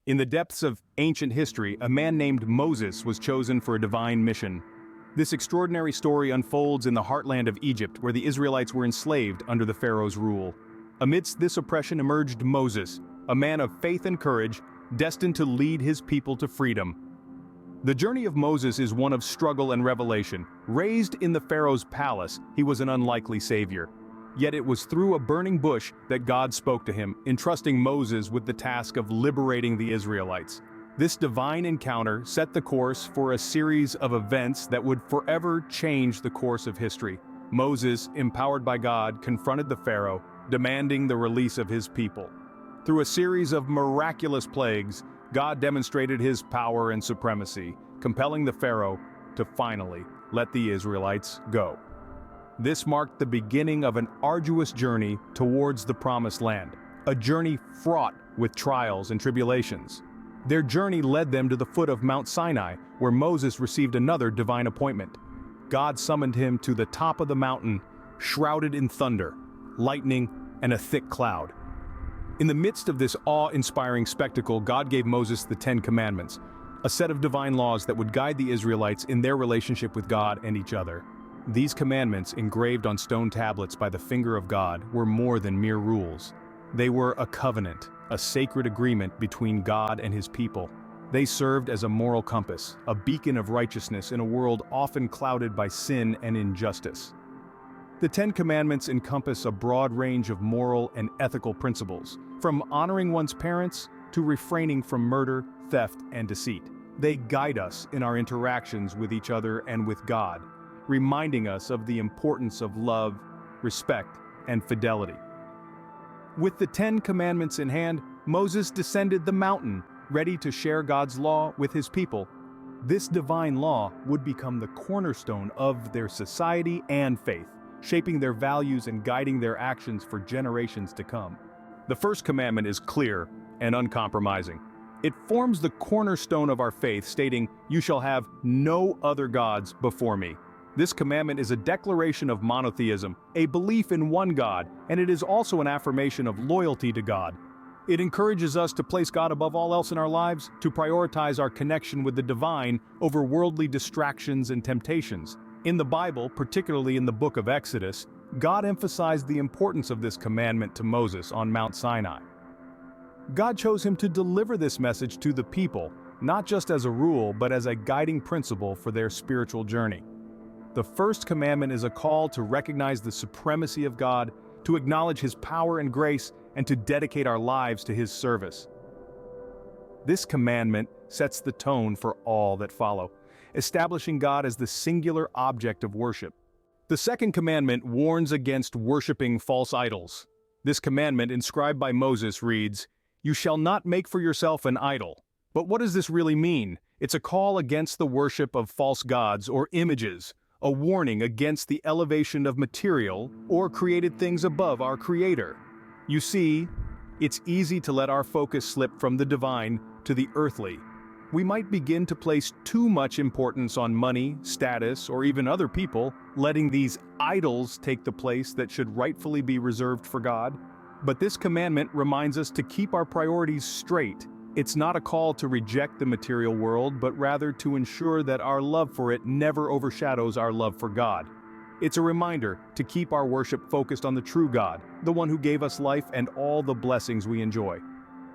In the depths of ancient history, a man named Moses was chosen for a divine mission. This extraordinary story unfolds in the heartland of Egypt, where the Israelites were enslaved under the Pharaoh's rule. Amidst this oppression emerged Moses, a man of faith and courage, destined to lead his people to freedom. The journey of Moses is one of struggle and revelation. Raised in the Pharaoh's palace, he was an unlikely savior. Yet it was through a burning bush that God spoke to him, entrusting Moses with the task of liberating the Israelites. This divine encounter set the course for a series of events that would forever change the course of history. Moses, empowered by God, confronted the Pharaoh, demanding the release of his people. Through a series of miraculous plagues, God demonstrated his power and supremacy, compelling the Pharaoh to finally let the Israelites go. This marked the beginning of an arduous journey towards the Promised Land, a journey fraught with trials and tribulations. Their journey led them to the foot of Mount Sinai, where Moses received another divine appointment. God summoned him to the top of the mountain, shrouded in thunder, lightning, and a thick cloud. In the midst of this awe-inspiring spectacle, God gave Moses the 10 Commandments, a set of divine laws that would guide the Israelites in their relationship with God and each other. These commandments, engraved on stone tablets by the finger of God, were more than mere rules. They were a covenant, a sacred agreement between God and his people. They served as a moral compass, a beacon of righteousness in a world often clouded by sin and injustice. The 10 Commandments encompass a broad range of moral and ethical principles, from honoring one's parents to refraining from murder, theft, and deceit. They guide us in our interactions with each other and with God, reminding us of the importance of love, respect, and fidelity. With the 10 Commandments in hand, Moses descended the mountain, ready to share God's law with his people. This divine law would become the cornerstone of their society and faith, shaping their values and guiding their actions for generations to come. The first commandment is clear and uncompromising. It forms the cornerstone of our faith, stating, "You shall have no other gods before me." This commandment is a declaration of monotheism, a belief in one God, and it is also an affirmation of loyalty to God. It encourages us to place God above all else in our lives, to prioritize our connection with the divine over worldly distractions and temptations. In the Bible, particularly in the book of Exodus, God emphasized the importance of this commandment to Moses on Mount Sinai. God chose him to deliver this message to the people, not just as a rule, but as a guiding principle for their spiritual journey. The first commandment is a call to recognize the supremacy of God, to acknowledge his power and grace, and to dedicate our lives to his service. This commandment sets the tone for all that follow, establishing God as the singular object of worship. The second commandment warns against worshiping false idols. This commandment, inscribed by Moses, reads, "You shall not make for yourself an idol." But what does this really mean? It's a call against the worship of false gods or images, a warning against the elevation of material or created things above our Creator. You see, it's easy to let our focus slip from the divine to the earthly. We might begin to place too much importance on money, status, or even other people, letting these idols take the place that should rightfully be reserved for God. But this commandment reminds us to keep our priorities straight. It's not a call to reject the material world, but rather to ensure that our love for it never overshadows our love for God. It's a reminder to keep our worship focused on the true God, the one who gave us life and all the blessings we enjoy.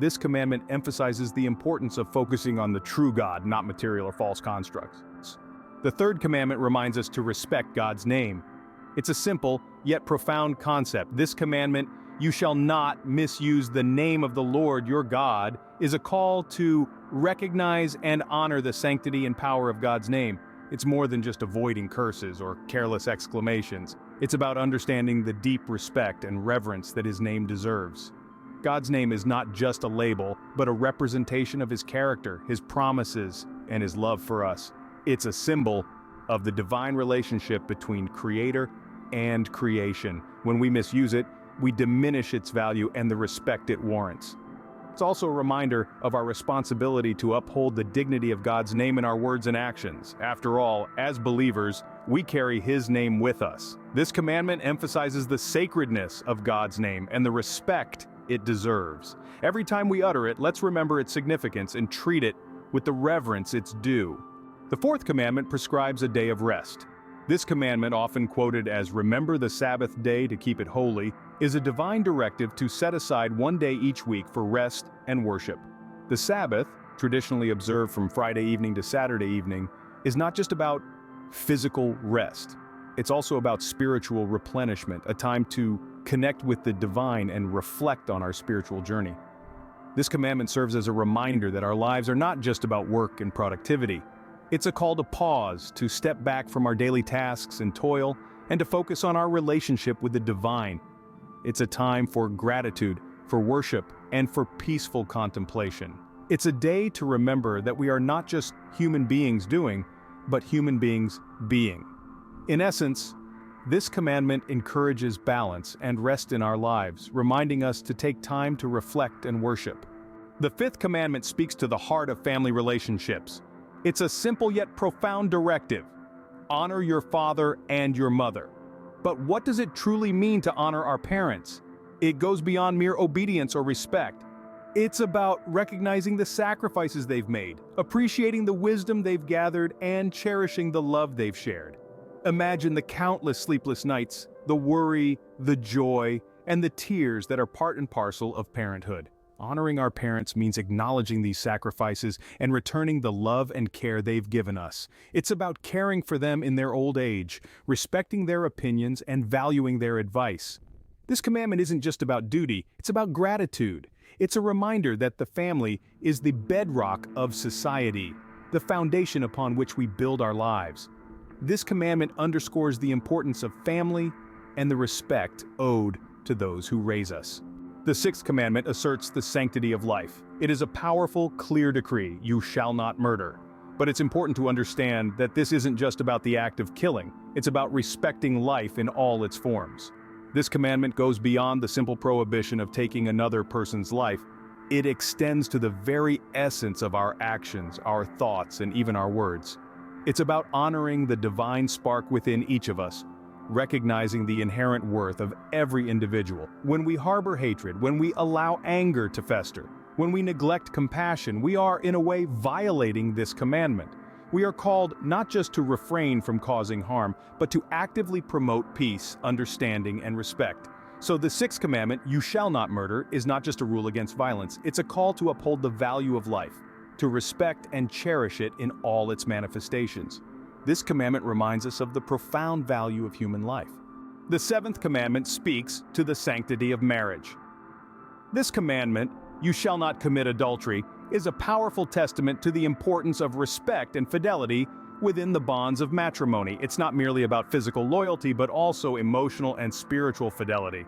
This commandment emphasizes the importance of focusing on the true God, not material or false constructs. The third commandment reminds us to respect God's name. It's a simple, yet profound concept. This commandment, "You shall not misuse the name of the Lord your God," is a call to recognize and honor the sanctity and power of God's name. It's more than just avoiding curses or careless exclamations. It's about understanding the deep respect and reverence that his name deserves. God's name is not just a label, but a representation of his character, his promises, and his love for us. It's a symbol of the divine relationship between Creator and creation. When we misuse it, we diminish its value and the respect it warrants. It's also a reminder of our responsibility to uphold the dignity of God's name in our words and actions. After all, as believers, we carry his name with us. This commandment emphasizes the sacredness of God's name and the respect it deserves. Every time we utter it, let's remember its significance and treat it with the reverence it's due. The fourth commandment prescribes a day of rest. This commandment, often quoted as "remember the Sabbath day to keep it holy," is a divine directive to set aside one day each week for rest and worship. The Sabbath, traditionally observed from Friday evening to Saturday evening, is not just about physical rest. It's also about spiritual replenishment, a time to connect with the divine and reflect on our spiritual journey. This commandment serves as a reminder that our lives are not just about work and productivity. It's a call to pause, to step back from our daily tasks and toil, and to focus on our relationship with the divine. It's a time for gratitude, for worship, and for peaceful contemplation. It's a day to remember that we are not just human beings doing, but human beings being. In essence, this commandment encourages balance and rest in our lives, reminding us to take time to reflect and worship. The fifth commandment speaks to the heart of family relationships. It's a simple yet profound directive. Honor your father and your mother. But what does it truly mean to honor our parents? It goes beyond mere obedience or respect. It's about recognizing the sacrifices they've made, appreciating the wisdom they've gathered, and cherishing the love they've shared. Imagine the countless sleepless nights, the worry, the joy, and the tears that are part and parcel of parenthood. Honoring our parents means acknowledging these sacrifices and returning the love and care they've given us. It's about caring for them in their old age, respecting their opinions, and valuing their advice. This commandment isn't just about duty, it's about gratitude. It's a reminder that the family is the bedrock of society, the foundation upon which we build our lives. This commandment underscores the importance of family and the respect owed to those who raise us. The sixth commandment asserts the sanctity of life. It is a powerful, clear decree: you shall not murder. But it's important to understand that this isn't just about the act of killing, it's about respecting life in all its forms. This commandment goes beyond the simple prohibition of taking another person's life. It extends to the very essence of our actions, our thoughts, and even our words. It's about honoring the divine spark within each of us, recognizing the inherent worth of every individual. When we harbor hatred, when we allow anger to fester, when we neglect compassion, we are, in a way, violating this commandment. We are called not just to refrain from causing harm, but to actively promote peace, understanding, and respect. So the sixth commandment, "you shall not murder," is not just a rule against violence. It's a call to uphold the value of life, to respect and cherish it in all its manifestations. This commandment reminds us of the profound value of human life. The seventh commandment speaks to the sanctity of marriage. This commandment, "you shall not commit adultery," is a powerful testament to the importance of respect and fidelity within the bonds of matrimony. It's not merely about physical loyalty, but also emotional and spiritual fidelity.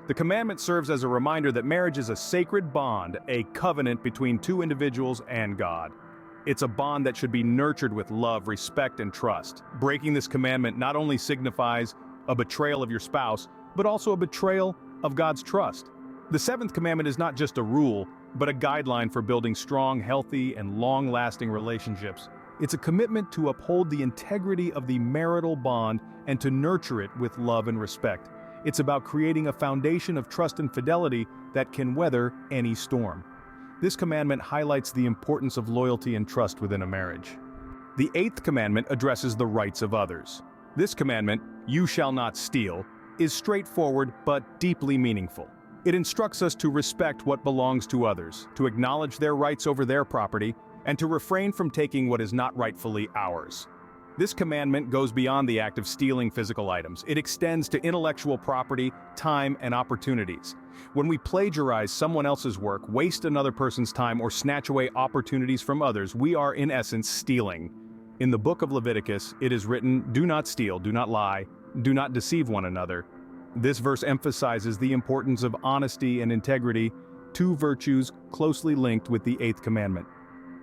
The commandment serves as a reminder that marriage is a sacred bond, a covenant between two individuals and God. It's a bond that should be nurtured with love, respect, and trust. Breaking this commandment not only signifies a betrayal of your spouse, but also a betrayal of God's trust. The seventh commandment is not just a rule, but a guideline for building strong, healthy, and long-lasting relationships. It's a commitment to uphold the integrity of the marital bond and to nurture it with love and respect. It's about creating a foundation of trust and fidelity that can weather any storm. This commandment highlights the importance of loyalty and trust within a marriage. The eighth commandment addresses the rights of others. This commandment, "you shall not steal," is straightforward but deeply meaningful. It instructs us to respect what belongs to others, to acknowledge their rights over their property, and to refrain from taking what is not rightfully ours. This commandment goes beyond the act of stealing physical items. It extends to intellectual property, time, and opportunities. When we plagiarize someone else's work, waste another person's time, or snatch away opportunities from others, we are in essence stealing. In the book of Leviticus, it is written, "Do not steal, do not lie, do not deceive one another." This verse emphasizes the importance of honesty and integrity, two virtues closely linked with the eighth commandment.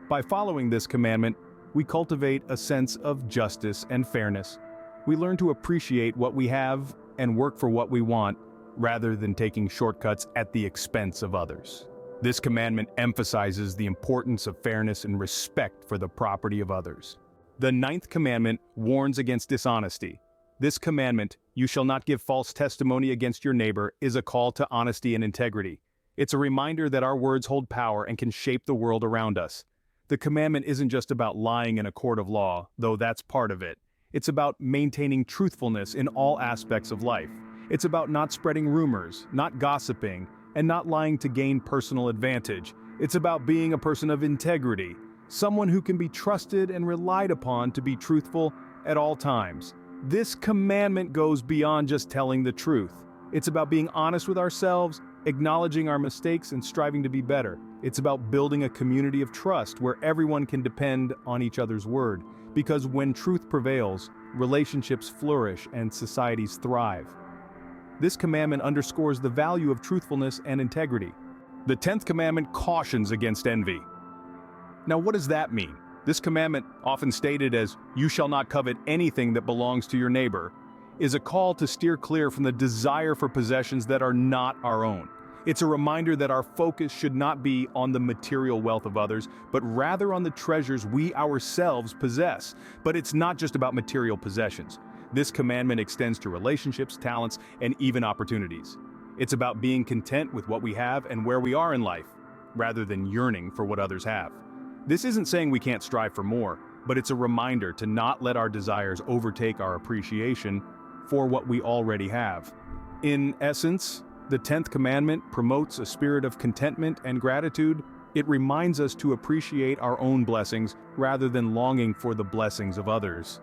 By following this commandment, we cultivate a sense of justice and fairness. We learn to appreciate what we have and work for what we want, rather than taking shortcuts at the expense of others. This commandment emphasizes the importance of fairness and respect for the property of others. The ninth commandment warns against dishonesty. This commandment, "you shall not give false testimony against your neighbor," is a call to honesty and integrity. It's a reminder that our words hold power and can shape the world around us. The commandment isn't just about lying in a court of law, though that's part of it. It's about maintaining truthfulness in all aspects of life. It's about not spreading rumors, not gossiping, and not lying to gain personal advantage. It's about being a person of integrity, someone who can be trusted and relied upon to be truthful at all times. This commandment goes beyond just telling the truth. It's about being honest with ourselves, acknowledging our mistakes, and striving to be better. It's about building a community of trust where everyone can depend on each other's word. Because when truth prevails, relationships flourish and societies thrive. This commandment underscores the value of truthfulness and integrity. The 10th commandment cautions against envy. Now, what does that mean? This commandment, often stated as, "You shall not covet anything that belongs to your neighbor," is a call to steer clear from the desire for possessions that are not our own. It's a reminder that our focus should not be on the material wealth of others, but rather on the treasures we ourselves possess. But it's not just about material possessions. This commandment extends to relationships, talents, and even opportunities. It's about being content with what we have and where we are in life, rather than yearning for what others have. This isn't saying we can't strive for more, but it's a reminder to not let our desires overtake our appreciation for what we already have. In essence, the 10th commandment promotes a spirit of contentment and gratitude. It reminds us to appreciate our own blessings rather than longing for the blessings of others.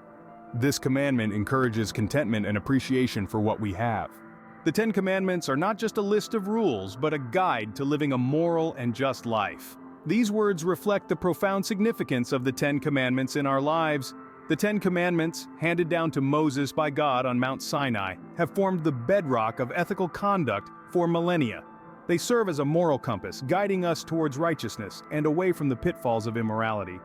This commandment encourages contentment and appreciation for what we have. The 10 Commandments are not just a list of rules, but a guide to living a moral and just life. These words reflect the profound significance of the 10 Commandments in our lives. The 10 Commandments, handed down to Moses by God on Mount Sinai, have formed the bedrock of ethical conduct for millennia. They serve as a moral compass, guiding us towards righteousness and away from the pitfalls of immorality.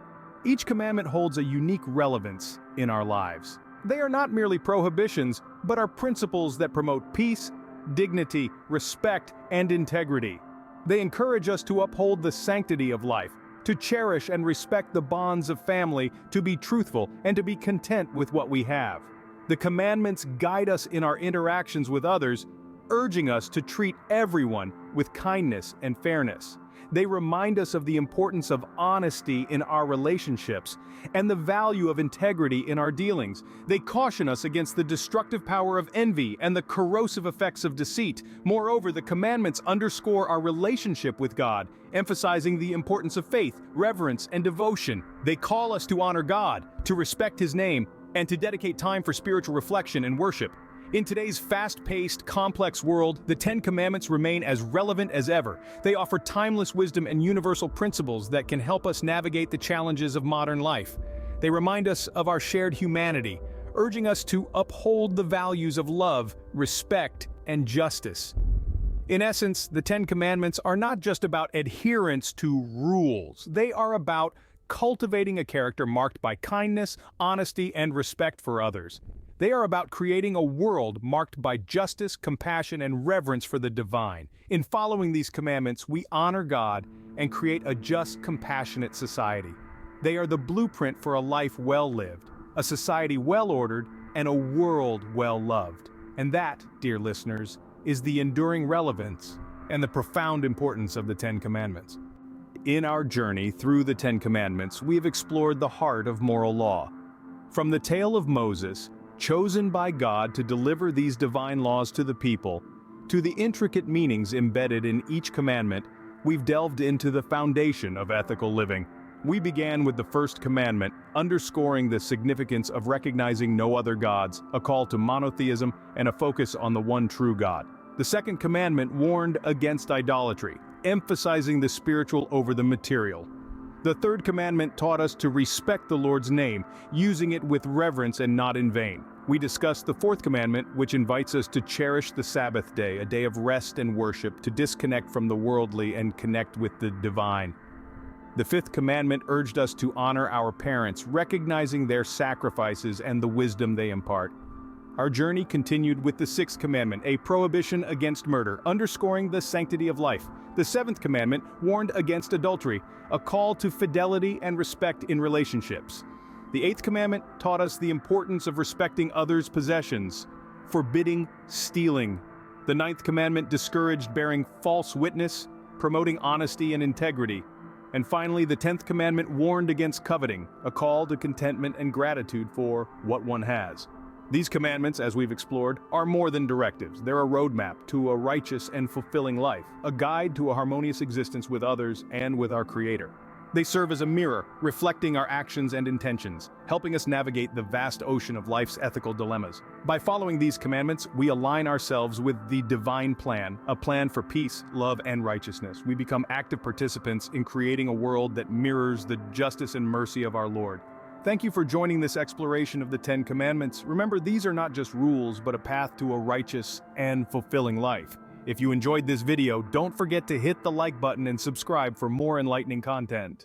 Each commandment holds a unique relevance in our lives. They are not merely prohibitions, but are principles that promote peace, dignity, respect, and integrity. They encourage us to uphold the sanctity of life, to cherish and respect the bonds of family, to be truthful, and to be content with what we have. The commandments guide us in our interactions with others, urging us to treat everyone with kindness and fairness. They remind us of the importance of honesty in our relationships and the value of integrity in our dealings. They caution us against the destructive power of envy and the corrosive effects of deceit. Moreover, the commandments underscore our relationship with God, emphasizing the importance of faith, reverence, and devotion. They call us to honor God, to respect His name, and to dedicate time for spiritual reflection and worship. In today's fast-paced, complex world, the 10 Commandments remain as relevant as ever. They offer timeless wisdom and universal principles that can help us navigate the challenges of modern life. They remind us of our shared humanity, urging us to uphold the values of love, respect, and justice. In essence, the 10 Commandments are not just about adherence to rules. They are about cultivating a character marked by kindness, honesty, and respect for others. They are about creating a world marked by justice, compassion, and reverence for the divine. In following these commandments, we honor God and create a just, compassionate society. They are the blueprint for a life well lived, a society well ordered, and a world well loved. And that, dear listeners, is the enduring relevance and the profound importance of the 10 Commandments. In our journey through the 10 Commandments, we have explored the heart of moral law. From the tale of Moses, chosen by God to deliver these divine laws to the people, to the intricate meanings embedded in each commandment, we've delved into the foundation of ethical living. We began with the first commandment, underscoring the significance of recognizing no other gods, a call to monotheism, and a focus on the one true God. The second commandment warned against idolatry, emphasizing the spiritual over the material. The third commandment taught us to respect the Lord's name, using it with reverence and not in vain. We discussed the fourth commandment, which invites us to cherish the Sabbath day, a day of rest and worship, to disconnect from the worldly and connect with the divine. The fifth commandment urged us to honor our parents, recognizing their sacrifices and the wisdom they impart. Our journey continued with the sixth commandment, a prohibition against murder, underscoring the sanctity of life. The seventh commandment warned against adultery, a call to fidelity and respect in relationships. The eighth commandment taught us the importance of respecting others' possessions, forbidding stealing. The ninth commandment discouraged bearing false witness, promoting honesty and integrity. And finally, the 10th commandment warned against coveting, a call to contentment and gratitude for what one has. These commandments, as we've explored, are more than directives. They're a roadmap to a righteous and fulfilling life, a guide to a harmonious existence with others and with our Creator. They serve as a mirror, reflecting our actions and intentions, helping us navigate the vast ocean of life's ethical dilemmas. By following these commandments, we align ourselves with the divine plan, a plan for peace, love, and righteousness. We become active participants in creating a world that mirrors the justice and mercy of our Lord. Thank you for joining this exploration of the 10 Commandments. Remember, these are not just rules, but a path to a righteous and fulfilling life. If you enjoyed this video, don't forget to hit the like button and subscribe for more enlightening content.